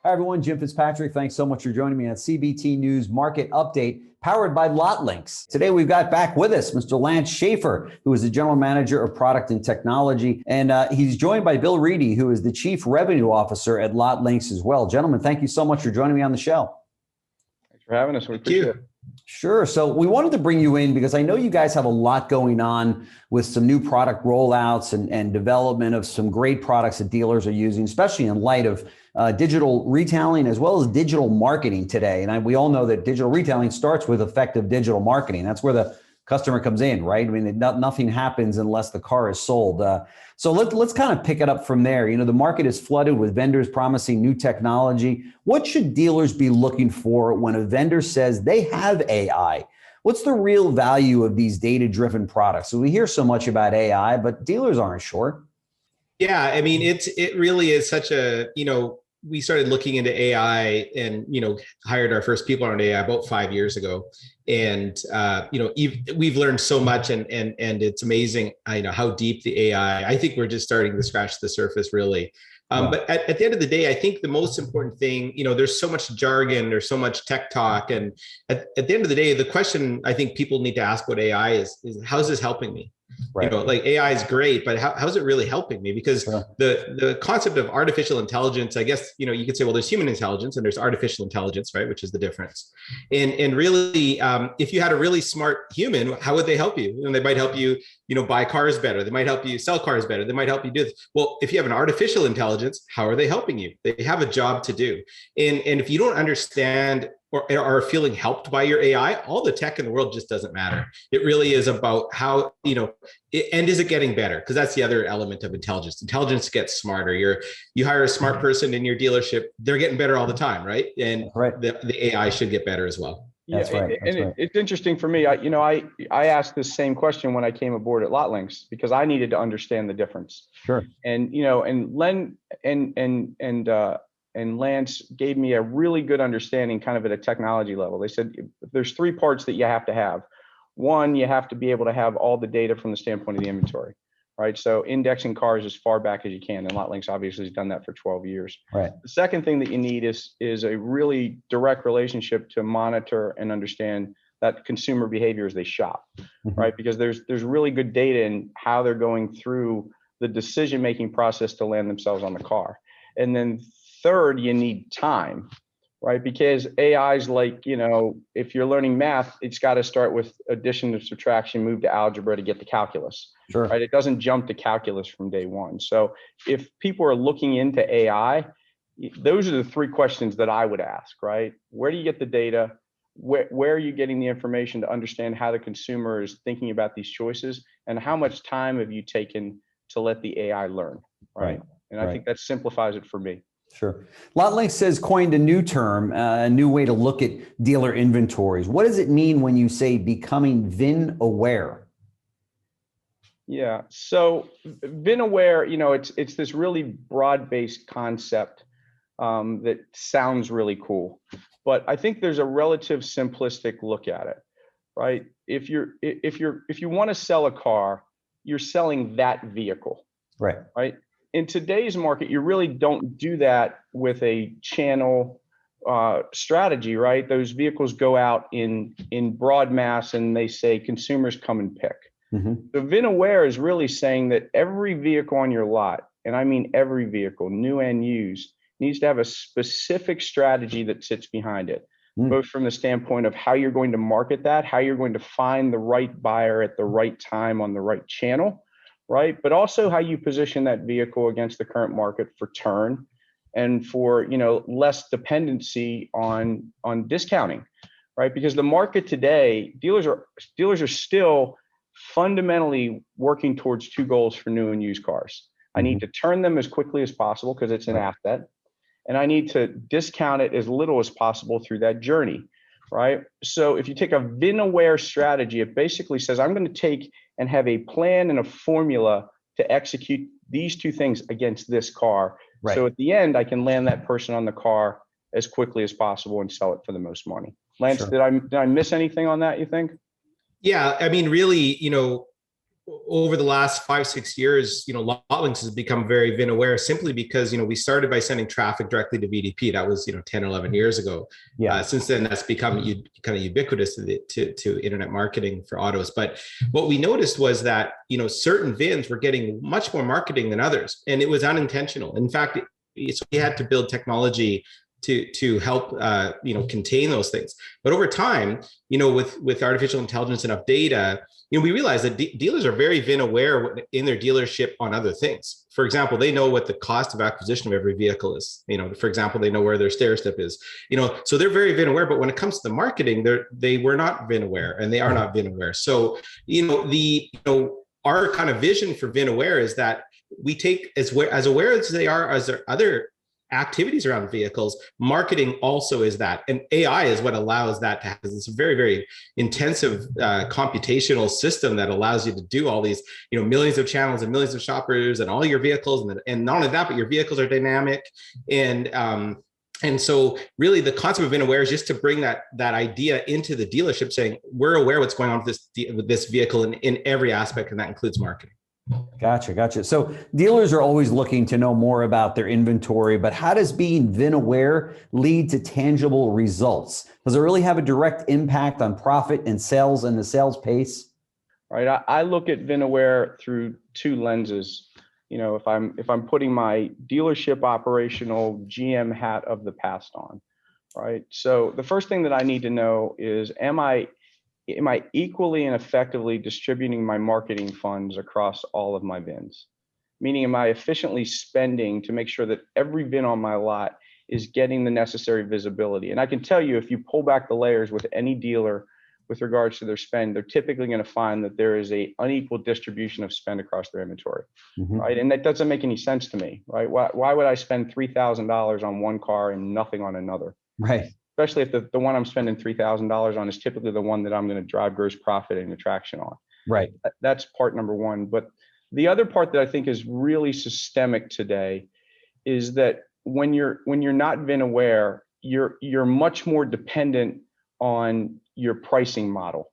Hi, everyone. Jim Fitzpatrick. Thanks so much for joining me on CBT News Market Update, powered by LotLinx. Today, we've got back with us Mr. Lance Schafer, who is the General Manager of Product and Technology. And he's joined by Bill Reidy, who is the Chief Revenue Officer at LotLinx as well. Gentlemen, thank you so much for joining me on the show. Thanks for having us. We appreciate it. Sure. So we wanted to bring you in because I know you guys have a lot going on with some new product rollouts and development of some great products that dealers are using, especially in light of digital retailing as well as digital marketing today. And we all know that digital retailing starts with effective digital marketing. That's where the customer comes in, right? I mean, nothing happens unless the car is sold. So let's kind of pick it up from there. You know, the market is flooded with vendors promising new technology. What should dealers be looking for when a vendor says they have AI? What's the real value of these data-driven products? So we hear so much about AI, but dealers aren't sure. Yeah, I mean, it really is such a, we started looking into AI and, hired our first people on AI about 5 years ago. And, we've learned so much and it's amazing, how deep the AI, I think we're just starting to scratch the surface really. But at the end of the day, I think the most important thing, there's so much jargon, there's so much tech talk. And at the end of the day, the question I think people need to ask about AI is how's this helping me? Right. Like AI is great, but how's it really helping me? Because the concept of artificial intelligence, I guess, you could say, well, there's human intelligence and there's artificial intelligence, right? Which is the difference. And really, if you had a really smart human, how would they help you? And they might help you, buy cars better. They might help you sell cars better. They might help you do this. Well, if you have an artificial intelligence, how are they helping you? They have a job to do. And if you don't understand or are feeling helped by your AI, all the tech in the world just doesn't matter. It really is about how, and is it getting better? Because that's the other element of intelligence. Intelligence gets smarter. You hire a smart person in your dealership, they're getting better all the time, right? And the AI should get better as well. That's right. It's interesting for me. I asked this same question when I came aboard at LotLinx because I needed to understand the difference. Sure. And and Len and Lance gave me a really good understanding kind of at a technology level. They said there's three parts that you have to have. One, you have to be able to have all the data from the standpoint of the inventory, right? So indexing cars as far back as you can. And LotLinx obviously has done that for 12 years. Right. The second thing that you need is a really direct relationship to monitor and understand that consumer behavior as they shop, right? Because there's really good data in how they're going through the decision-making process to land themselves on the car. And then third, you need time, right? Because AI is like, if you're learning math, it's got to start with addition and subtraction, move to algebra to get to calculus, right? It doesn't jump to calculus from day one. So if people are looking into AI, those are the three questions that I would ask, right? Where do you get the data? Where are you getting the information to understand how the consumer is thinking about these choices? And how much time have you taken to let the AI learn, right? And I think that simplifies it for me. Sure. LotLinx says coined a new term, a new way to look at dealer inventories. What does it mean when you say becoming VIN-aware? Yeah. So VIN-aware, it's this really broad-based concept that sounds really cool, but I think there's a relative simplistic look at it, right? If you want to sell a car, you're selling that vehicle, right? In today's market, you really don't do that with a channel strategy, right? Those vehicles go out in broad mass and they say consumers come and pick. The VIN-aware is really saying that every vehicle on your lot, and I mean every vehicle, new and used, needs to have a specific strategy that sits behind it, both from the standpoint of how you're going to market that, how you're going to find the right buyer at the right time on the right channel, right? But also how you position that vehicle against the current market for turn and for, less dependency on discounting, right? Because the market today, dealers are still fundamentally working towards two goals for new and used cars. I need to turn them as quickly as possible because it's an asset, and I need to discount it as little as possible through that journey, right? So if you take a VIN-aware strategy, it basically says, I'm going to take and have a plan and a formula to execute these two things against this car. So at the end, I can land that person on the car as quickly as possible and sell it for the most money. Lance, did I miss anything on that, you think? Yeah, I mean, really, over the last 5-6 years, LotLinx has become very VIN aware simply because, we started by sending traffic directly to VDP. That was, 10 or 11 years ago. Yeah. Since then, that's become kind of ubiquitous to internet marketing for autos. But what we noticed was that, certain VINs were getting much more marketing than others, and it was unintentional. In fact, so we had to build technology to help contain those things. But over time, with artificial intelligence and enough data, we realize that dealers are very VIN aware in their dealership on other things. For example, they know what the cost of acquisition of every vehicle is. For example, they know where their stair step is. So they're very VIN aware. But when it comes to the marketing, they were not VIN aware, and they are not VIN aware. So our kind of vision for VIN aware is that we take as aware as they are as their other activities around vehicles. Marketing also is that, and AI is what allows that to happen. It's a very, very intensive computational system that allows you to do all these, millions of channels and millions of shoppers and all your vehicles, and not only that, but your vehicles are dynamic. And so really the concept of VIN-aware is just to bring that idea into the dealership, saying we're aware what's going on with this vehicle in every aspect, and that includes marketing. Gotcha. So dealers are always looking to know more about their inventory, but how does being VIN aware lead to tangible results? Does it really have a direct impact on profit and sales and the sales pace? Right. I look at VIN aware through two lenses. If I'm putting my dealership operational GM hat of the past on, right? So the first thing that I need to know is, am I equally and effectively distributing my marketing funds across all of my VINs? Meaning, am I efficiently spending to make sure that every VIN on my lot is getting the necessary visibility? And I can tell you, if you pull back the layers with any dealer with regards to their spend, they're typically going to find that there is an unequal distribution of spend across their inventory, right? And that doesn't make any sense to me, right? Why would I spend $3,000 on one car and nothing on another? Right. Especially if the one I'm spending $3,000 on is typically the one that I'm going to drive gross profit and attraction on. Right. That's part number one. But the other part that I think is really systemic today is that when you're not VIN aware, you're much more dependent on your pricing model,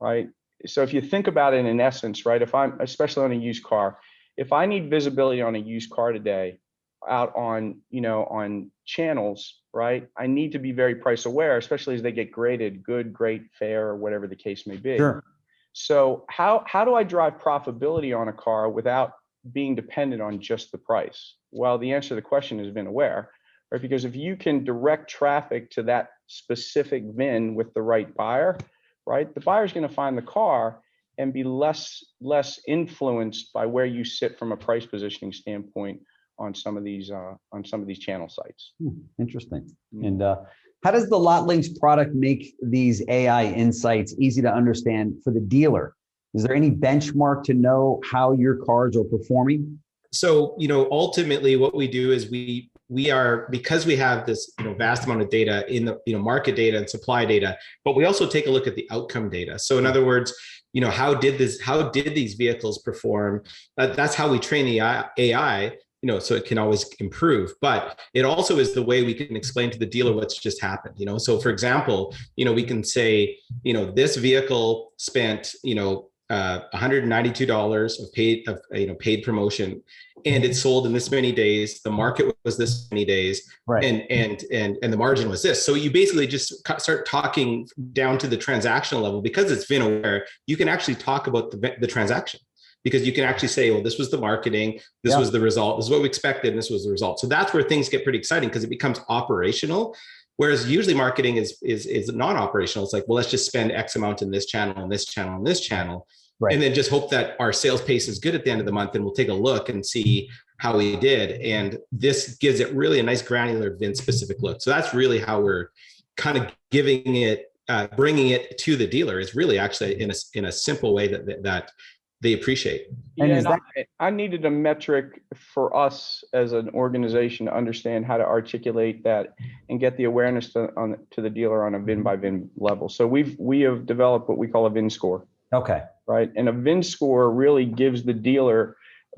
right? So if you think about it in essence, right, if I'm especially on a used car, if I need visibility on a used car today out on on channels, right, I need to be very price aware, especially as they get graded good, great, fair, or whatever the case may be. Sure. So how do I drive profitability on a car without being dependent on just the price? Well, the answer to the question is VIN aware, right? Because if you can direct traffic to that specific VIN with the right buyer, right, the buyer's going to find the car and be less influenced by where you sit from a price positioning standpoint on some of these channel sites. Interesting. And how does the LotLinx product make these AI insights easy to understand for the dealer? Is there any benchmark to know how your cars are performing? So, ultimately what we do is we are, because we have this vast amount of data in the market data and supply data, but we also take a look at the outcome data. So in other words, how did these vehicles perform? That's how we train the AI, so it can always improve. But it also is the way we can explain to the dealer what's just happened. So for example, we can say, this vehicle spent, $192 of paid promotion, and it sold in this many days. The market was this many days, right, and the margin was this. So you basically just start talking down to the transactional level. Because it's VIN aware, you can actually talk about the transaction, because you can actually say, well, this was the marketing, this was the result, this is what we expected, and this was the result. So that's where things get pretty exciting, because it becomes operational. Whereas usually marketing is non-operational. It's like, well, let's just spend X amount in this channel, and this channel, and this channel. Right. And then just hope that our sales pace is good at the end of the month, and we'll take a look and see how we did. And this gives it really a nice granular VIN specific look. So that's really how we're kind of giving it, bringing it to the dealer, is really actually in a simple way that they appreciate. And I needed a metric for us as an organization to understand how to articulate that and get the awareness to the dealer on a VIN by VIN level. So we have developed what we call a VIN score. Okay. Right. And a VIN score really gives the dealer,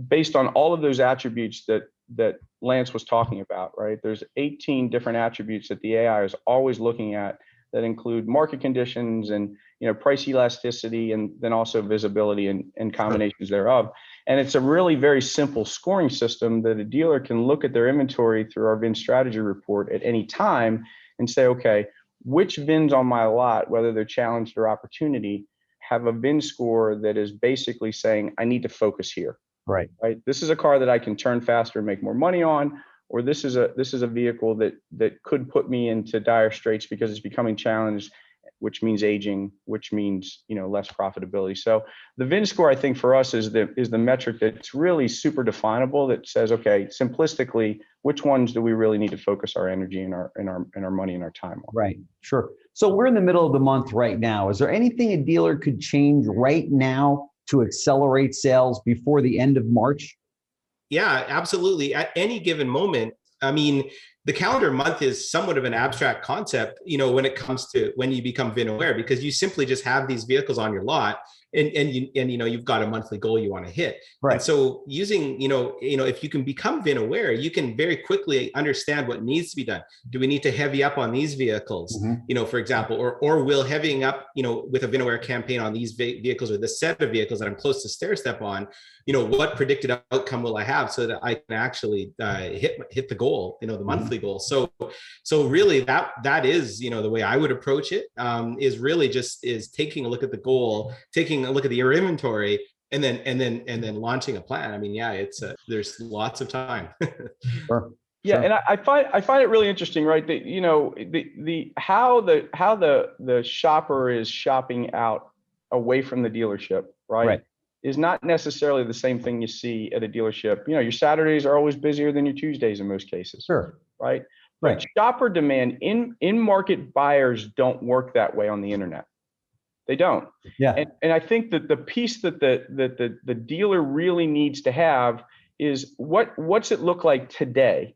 based on all of those attributes that Lance was talking about, right? There's 18 different attributes that the AI is always looking at that include market conditions and price elasticity, and then also visibility and combinations thereof. And it's a really very simple scoring system that a dealer can look at their inventory through our VIN strategy report at any time and say, okay, which VINs on my lot, whether they're challenged or opportunity, have a VIN score that is basically saying, I need to focus here. Right. This is a car that I can turn faster and make more money on, or this is a vehicle that could put me into dire straits because it's becoming challenged, which means aging, which means less profitability. So the VIN score, I think, for us is the metric that's really super definable, that says, okay, simplistically, which ones do we really need to focus our energy and our money and our time on? Right. Sure. So we're in the middle of the month right now. Is there anything a dealer could change right now to accelerate sales before the end of March? Yeah, absolutely. At any given moment, I mean, the calendar month is somewhat of an abstract concept, when it comes to when you become VIN aware, because you simply just have these vehicles on your lot, and you've got a monthly goal you want to hit. Right. And so using, if you can become VIN aware, you can very quickly understand what needs to be done. Do we need to heavy up on these vehicles, for example, or will heavying up, with a VIN aware campaign on these vehicles, or this set of vehicles that I'm close to stair step on, what predicted outcome will I have so that I can actually hit the goal, the monthly goal. So really that is, the way I would approach it, is really just taking a look at the goal, taking a look at your inventory, and then launching a plan. I mean, yeah, there's lots of time. Sure. Yeah, Sure. and I find it really interesting, right? That how the shopper is shopping out away from the dealership, right? Is not necessarily the same thing you see at a dealership. Your Saturdays are always busier than your Tuesdays in most cases. Sure. Right. Right. But shopper demand in market buyers don't work that way on the internet. They don't. Yeah. And I think that the piece that the dealer really needs to have is what's it look like today?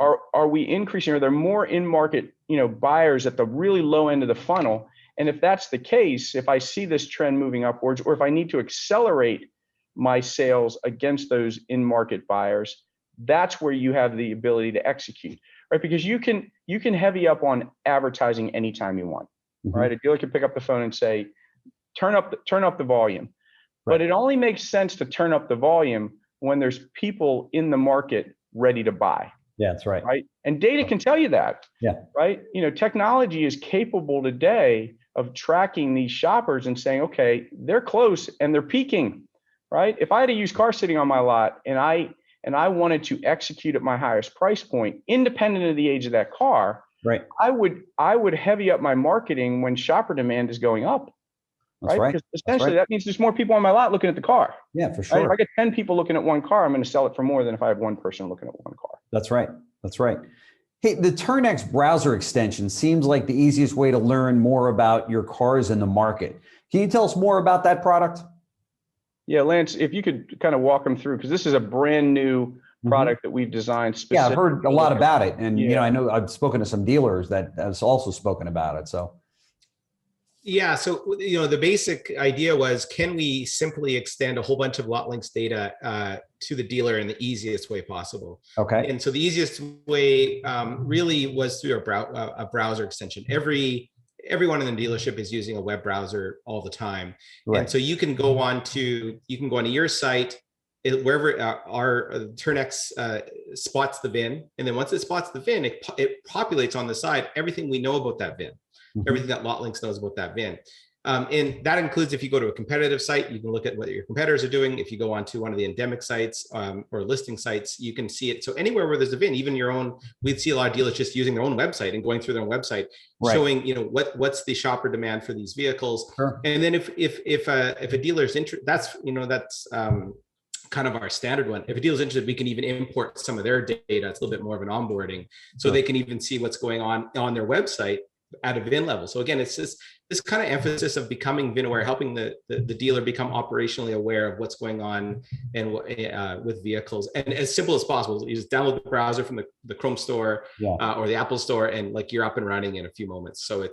Are we increasing? Are there more in market buyers at the really low end of the funnel? And if that's the case, if I see this trend moving upwards, or if I need to accelerate my sales against those in market buyers, that's where you have the ability to execute, right? Because you can heavy up on advertising anytime you want, right? A dealer can pick up the phone and say, turn up the volume, but it only makes sense to turn up the volume when there's people in the market ready to buy. Yeah, that's right. Right. And data can tell you that. Yeah. Right. Technology is capable today of tracking these shoppers and saying, okay, they're close and they're peaking. Right. If I had a used car sitting on my lot and I wanted to execute at my highest price point, independent of the age of that car, right, I would heavy up my marketing when shopper demand is going up. That's right. Because essentially that means there's more people on my lot looking at the car. Yeah, for sure. Right? If I get 10 people looking at one car, I'm going to sell it for more than if I have one person looking at one car. That's right. That's right. Hey, the TurnX browser extension seems like the easiest way to learn more about your cars in the market. Can you tell us more about that product? Yeah, Lance, if you could kind of walk them through, because this is a brand new product that we've designed specifically. Yeah, I've heard a lot about it. And, I know I've spoken to some dealers that have also spoken about it. So. Yeah, so the basic idea was, can we simply extend a whole bunch of LotLinx data to the dealer in the easiest way possible? Okay. And so the easiest way really was through a browser extension. Everyone in the dealership is using a web browser all the time, and so you can go onto your site, wherever our TurnX spots the VIN, and then once it spots the VIN, it populates on the side everything we know about that VIN. Everything that LotLinx knows about that VIN. And that includes, if you go to a competitive site, you can look at what your competitors are doing. If you go onto one of the endemic sites or listing sites, you can see it. So anywhere where there's a VIN, even your own, we'd see a lot of dealers just using their own website and going through their own website, showing, what's the shopper demand for these vehicles. Sure. And then if a dealer's interested, that's kind of our standard one. If a dealer's interested, we can even import some of their data. It's a little bit more of an onboarding. So they can even see what's going on their website at a VIN level. So again, it's just this kind of emphasis of becoming VIN aware, helping the dealer become operationally aware of what's going on and with vehicles. And as simple as possible, you just download the browser from the Chrome store or the Apple store, and you're up and running in a few moments. So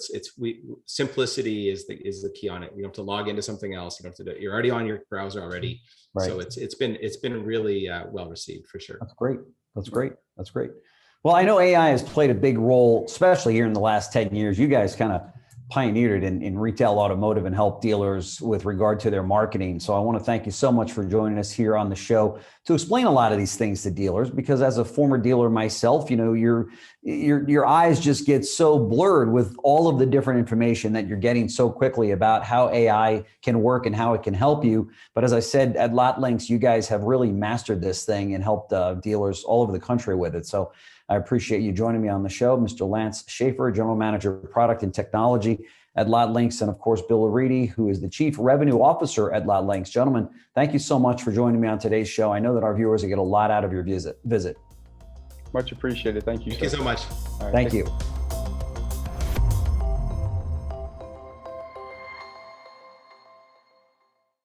simplicity is the key on it. You don't have to log into something else. You don't have to you're already on your browser already. Right. So it's been really well received for sure. That's great. That's great. That's great. Well, I know AI has played a big role, especially here in the last 10 years. You guys kind of pioneered it in retail automotive and helped dealers with regard to their marketing. So I want to thank you so much for joining us here on the show to explain a lot of these things to dealers, because as a former dealer myself, your eyes just get so blurred with all of the different information that you're getting so quickly about how AI can work and how it can help you. But as I said, at LotLinx, you guys have really mastered this thing and helped dealers all over the country with it. So I appreciate you joining me on the show, Mr. Lance Schafer, General Manager of Product and Technology at LotLinx, and of course, Bill Reidy, who is the Chief Revenue Officer at LotLinx. Gentlemen, thank you so much for joining me on today's show. I know that our viewers will get a lot out of your visit. Much appreciated. Thank you. Thank you so much. Thank you.